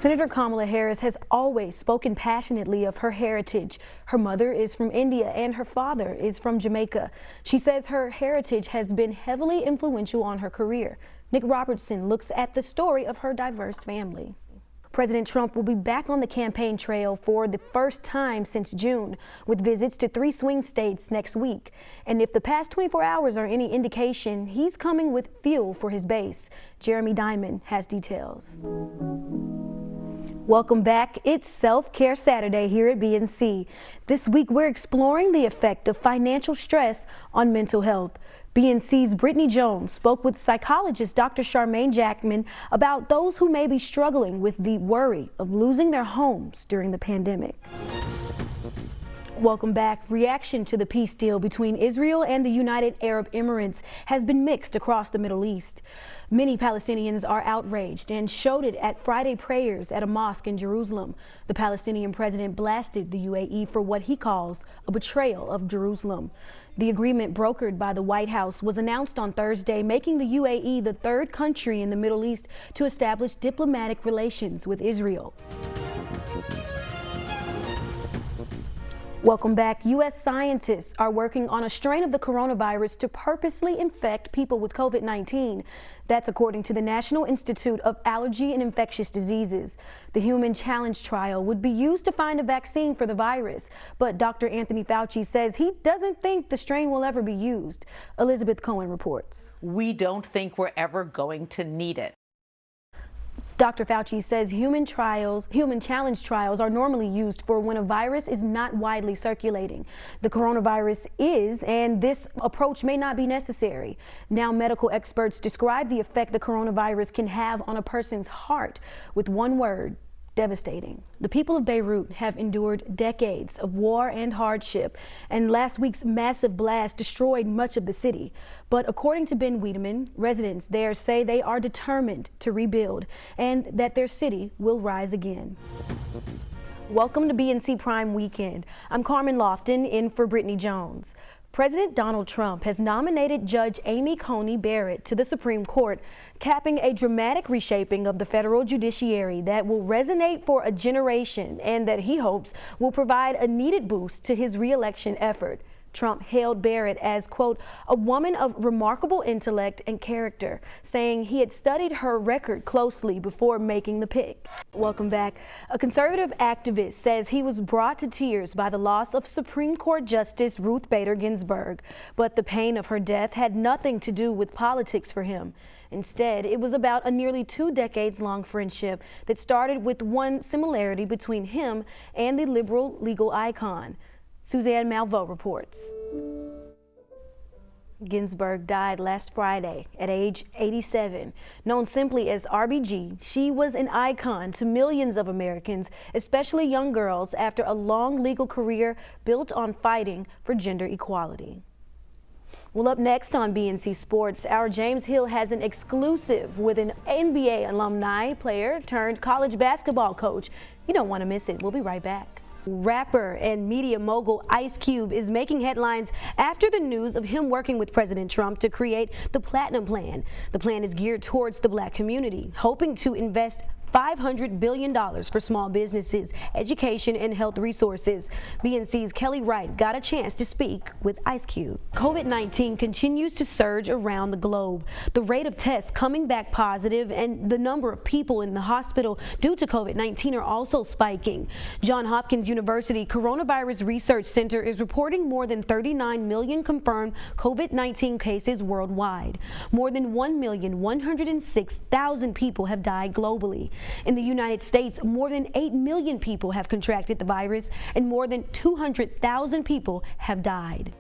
Senator Kamala Harris has always spoken passionately of her heritage. Her mother is from India and her father is from Jamaica. She says her heritage has been heavily influential on her career. Nick Robertson looks at the story of her diverse family. President Trump will be back on the campaign trail for the first time since June, with visits to 3 swing states next week. And if the past 24 hours are any indication, he's coming with fuel for his base. Jeremy Diamond has details. Welcome back. It's Self-Care Saturday here at BNC. This week we're exploring the effect of financial stress on mental health. BNC's Brittany Jones spoke with psychologist Dr. Charmaine Jackman about those who may be struggling with the worry of losing their homes during the pandemic. Welcome back. Reaction to the peace deal between Israel and the United Arab Emirates has been mixed across the Middle East. Many Palestinians are outraged and showed it at Friday prayers at a mosque in Jerusalem. The Palestinian president blasted the UAE for what he calls a betrayal of Jerusalem. The agreement brokered by the White House was announced on Thursday, making the UAE the 3rd country in the Middle East to establish diplomatic relations with Israel. Welcome back. U.S. scientists are working on a strain of the coronavirus to purposely infect people with COVID-19. That's according to the National Institute of Allergy and Infectious Diseases. The human challenge trial would be used to find a vaccine for the virus, but Dr. Anthony Fauci says he doesn't think the strain will ever be used. Elizabeth Cohen reports. We don't think we're ever going to need it. Dr. Fauci says human challenge trials are normally used for when a virus is not widely circulating. The coronavirus is, and this approach may not be necessary. Now medical experts describe the effect the coronavirus can have on a person's heart with one word: devastating. The people of Beirut have endured decades of war and hardship, and last week's massive blast destroyed much of the city. But according to Ben Wiedemann, residents there say they are determined to rebuild and that their city will rise again. Welcome to BNC Prime Weekend. I'm Carmen Lofton in for Brittany Jones. President Donald Trump has nominated Judge Amy Coney Barrett to the Supreme Court, capping a dramatic reshaping of the federal judiciary that will resonate for a generation and that he hopes will provide a needed boost to his re-election effort. Trump hailed Barrett as, quote, a woman of remarkable intellect and character, saying he had studied her record closely before making the pick. Welcome back. A conservative activist says he was brought to tears by the loss of Supreme Court Justice Ruth Bader Ginsburg, but the pain of her death had nothing to do with politics for him. Instead, it was about a nearly 2 decades-long friendship that started with one similarity between him and the liberal legal icon. Suzanne Malveaux reports. Ginsburg died last Friday at age 87. Known simply as RBG, she was an icon to millions of Americans, especially young girls, after a long legal career built on fighting for gender equality. Well, up next on BNC Sports, our James Hill has an exclusive with an NBA alumni player turned college basketball coach. You don't want to miss it. We'll be right back. Rapper and media mogul Ice Cube is making headlines after the news of him working with President Trump to create the Platinum Plan. The plan is geared towards the Black community, hoping to invest $500 billion for small businesses, education, and health resources. BNC's Kelly Wright got a chance to speak with Ice Cube. COVID-19 continues to surge around the globe. The rate of tests coming back positive and the number of people in the hospital due to COVID-19 are also spiking. Johns Hopkins University Coronavirus Research Center is reporting more than 39 million confirmed COVID-19 cases worldwide. More than 1,106,000 people have died globally. In the United States, more than 8 million people have contracted the virus and more than 200,000 people have died.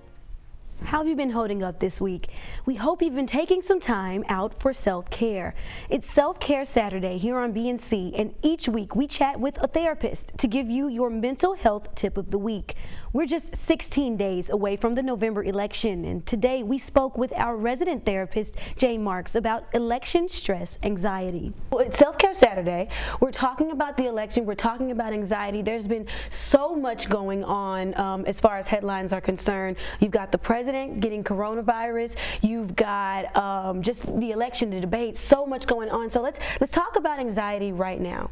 How have you been holding up this week? We hope you've been taking some time out for self-care. It's Self-Care Saturday here on BNC, and each week we chat with a therapist to give you your mental health tip of the week. We're just 16 days away from the November election, and today we spoke with our resident therapist, Jane Marks, about election stress anxiety. Well, it's Self-Care Saturday. We're talking about the election. We're talking about anxiety. There's been so much going on as far as headlines are concerned. You've got the president president getting coronavirus. You've got just the election, the debate, so much going on. So let's talk about anxiety right now.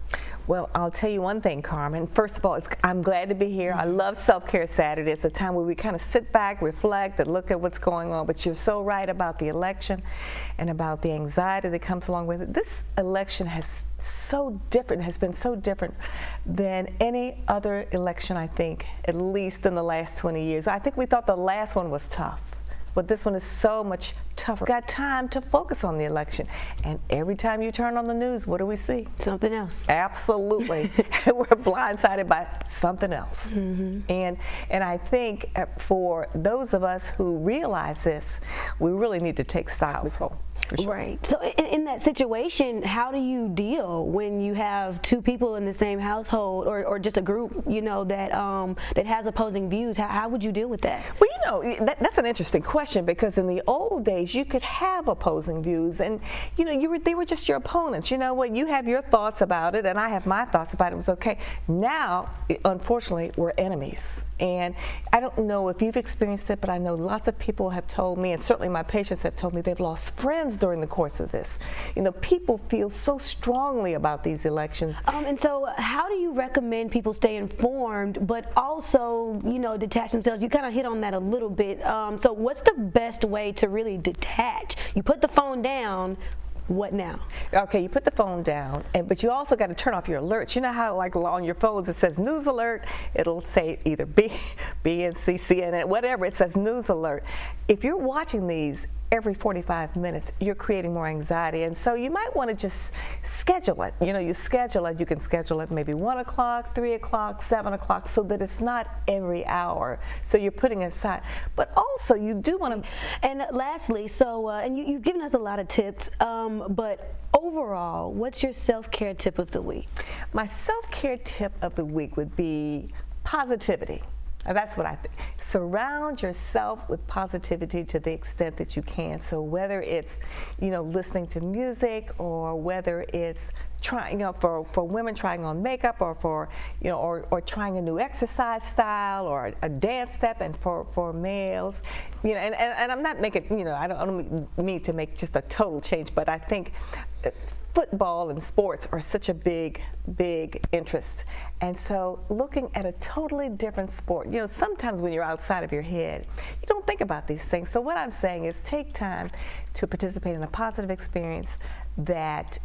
Well, I'll tell you one thing, Carmen. First of all, I'm glad to be here. I love Self-Care Saturday. It's a time where we kind of sit back, reflect, and look at what's going on. But you're so right about the election and about the anxiety that comes along with it. This election has been so different than any other election, I think, at least in the last 20 years. I think we thought the last one was tough, but this one is so much tougher. Got time to focus on the election, and every time you turn on the news, what do we see? Something else. Absolutely. We're blindsided by something else. And I think for those of us who realize this, we really need to take stock. Sure. Right. So in that situation, how do you deal when you have two people in the same household, or just a group, that has opposing views? How would you deal with that? Well, that's an interesting question, because in the old days you could have opposing views, and they were just your opponents. You know what? You have your thoughts about it, and I have my thoughts about it. It was okay. Now, unfortunately, we're enemies. And I don't know if you've experienced it, but I know lots of people have told me, and certainly my patients have told me, they've lost friends during the course of this. People feel so strongly about these elections. And so how do you recommend people stay informed, but also, detach themselves? You kind of hit on that a little bit. So what's the best way to really detach? You put the phone down. What now? Okay, you put the phone down, but you also got to turn off your alerts. You know how, like, on your phones it says news alert? It'll say either BNC, CNN, whatever. It says news alert. If you're watching these every 45 minutes, you're creating more anxiety, and so you might want to just schedule it. You schedule it. You can schedule it maybe 1 o'clock, 3 o'clock, 7 o'clock, so that it's not every hour. So you're putting it aside. But also, you do want to. And lastly, and you've given us a lot of tips, but overall, what's your self-care tip of the week? My self-care tip of the week would be positivity. That's what I think. Surround yourself with positivity to the extent that you can. So whether it's, listening to music, or whether it's trying, for women trying on makeup, or for, or trying a new exercise style, or a dance step, and for males, and I'm not making, I don't mean to make just a total change, but I think football and sports are such a big interest. And so looking at a totally different sport, sometimes when you're outside of your head, you don't think about these things. So what I'm saying is take time to participate in a positive experience that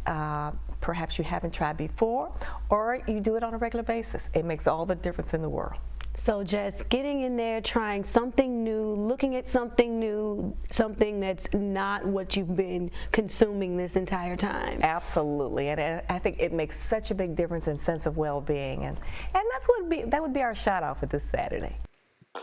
perhaps you haven't tried before, or you do it on a regular basis. It makes all the difference in the world. So just getting in there, trying something new, looking at something new, something that's not what you've been consuming this entire time. Absolutely, and I think it makes such a big difference in sense of well-being, and that would be our shout out for this Saturday.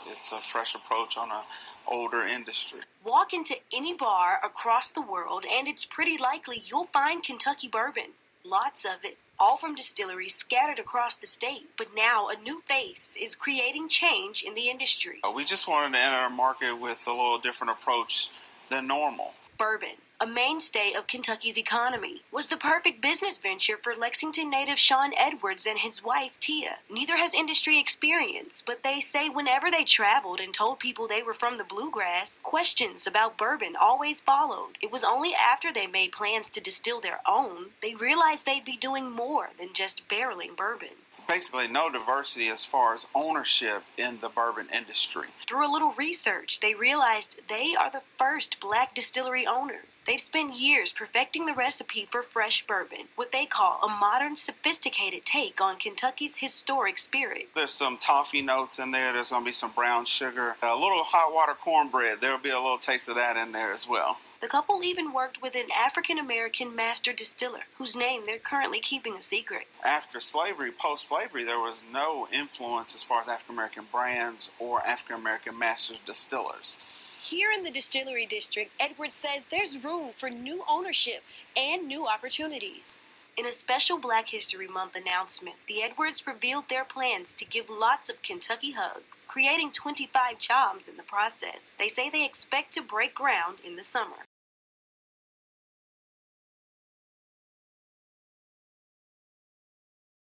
It's a fresh approach on an older industry. Walk into any bar across the world, and it's pretty likely you'll find Kentucky bourbon. Lots of it, all from distilleries scattered across the state. But now a new face is creating change in the industry. We just wanted to enter a market with a little different approach than normal. Bourbon, a mainstay of Kentucky's economy, was the perfect business venture for Lexington native Sean Edwards and his wife, Tia. Neither has industry experience, but they say whenever they traveled and told people they were from the bluegrass, questions about bourbon always followed. It was only after they made plans to distill their own, they realized they'd be doing more than just barreling bourbon. Basically no diversity as far as ownership in the bourbon industry. Through a little research, they realized they are the first black distillery owners. They've spent years perfecting the recipe for fresh bourbon, what they call a modern, sophisticated take on Kentucky's historic spirit. There's some toffee notes in there. There's going to be some brown sugar, a little hot water cornbread. There'll be a little taste of that in there as well. The couple even worked with an African-American master distiller, whose name they're currently keeping a secret. After slavery, post-slavery, there was no influence as far as African-American brands or African-American master distillers. Here in the distillery district, Edwards says there's room for new ownership and new opportunities. In a special Black History Month announcement, the Edwards revealed their plans to give lots of Kentucky hugs, creating 25 jobs in the process. They say they expect to break ground in the summer.